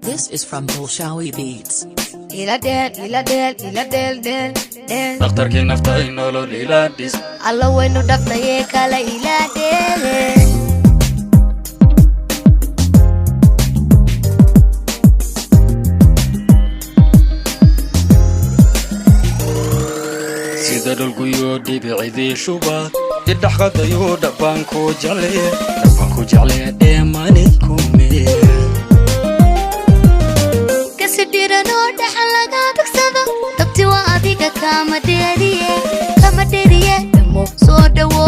This is from Bolshawi Beats. Ila del. Dhakhtarkii nafta ay nolol ila dhis Alla waynu dhafnaye kala ila del. sida dhulku yoo dhibicdii shubaad idhaxqadayo dhabanku jeclee dheemanidku mee Kasidhirano dhaxal laga tagsado tabti waa adiga kama deriye damo soo dhawo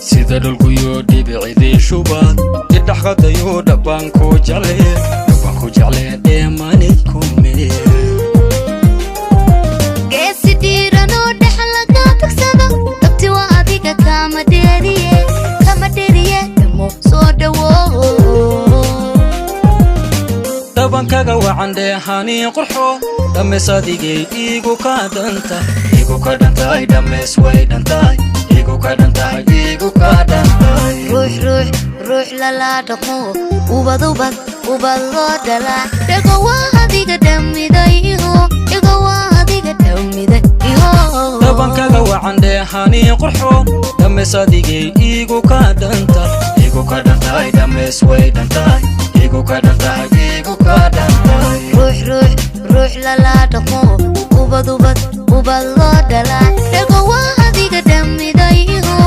sida dhulku yoo dhibicdii shubaad idhaxqadayo dhabanku jeclee dheemanidku mee Kasidhirano dhaxal laga tagsado tabti waa adiga kama deriye damo soo dhawo dabankaga wacan dheehani qurxo dhameys adigay igu ka dhantahay dhameys way dhantahay igu ka dhantahay ruux lala dhaqo ubad loo dhalaa dhago waa adiga dhamiday iho dabankaga wacan dheehani qurxo dhameys adigay igu ka dhantahay dhameys way dhantahay igu ka dhantahay ruux lala dhaqo ubad loo dhalaa dhago waa adiga dhamiday iho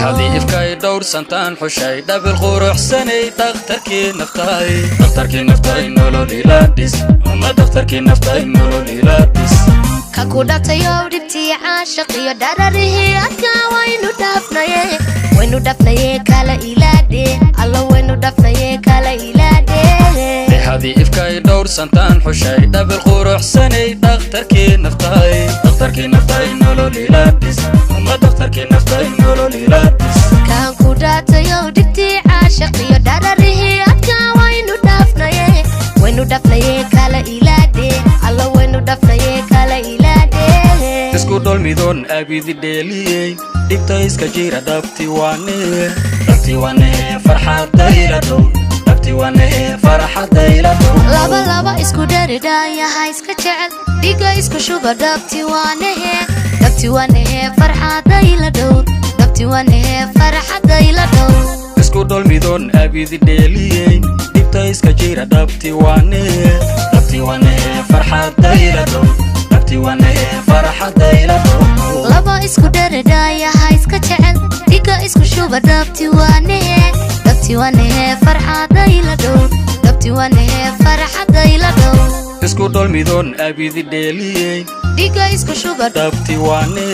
hadii ifkay dhowrsantaan xushay dhabil quruxsanay dhakhtarkii naftay nolol ila dhis ka ku dhatayo dhibtii caashiq iyo dhararihii adkaa waynu dhafnaye kala ilaadhe alla waynu dhafnaye kala ilaadhe hadii ifkay dhowrsantaan xushay dhabil quruxsanay dhakhtarkii naftay nolol ila dhis kan ku dhatayo dhibtii caashiq iyo dhararihii adkaa waynu dhafnaye kala ilaadhe alla waynu dhafnaye kala ilaadhe isku dholmidoon abidi dheeliyey dhibta iska jira dhabti wane farxadayla dhow laba isku dharidhayaha iska jecel dhiga isku shuba dhabti wanehe farxadayla dhow isku dholmidoon abidi dheeliyey dhibta iska jira dhabti wane farxadayla dhow laba isku dharidhayaha iska jecel dhiga isku shuba dhabti wanehe farxadayla dhow isku dholmidoon abidi dheeliyey dhiga isku shuba dhabti wane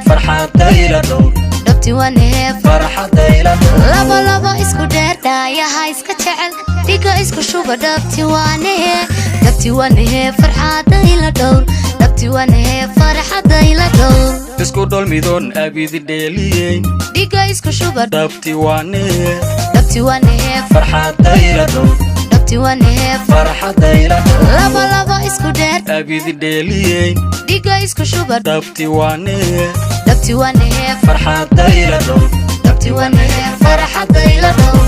farxadayla dhow laba isku dharidhayaha iska jecel dhiga isku shuba dhabti wanehe farxadayla dhow isku dholmidoon abidi dheeliyey dhiga isku shuba dhabti wane farxadayla dhow laba isku dheer abidi dheeliyey dhiga isku shuba dhabti wane farxadayla dhow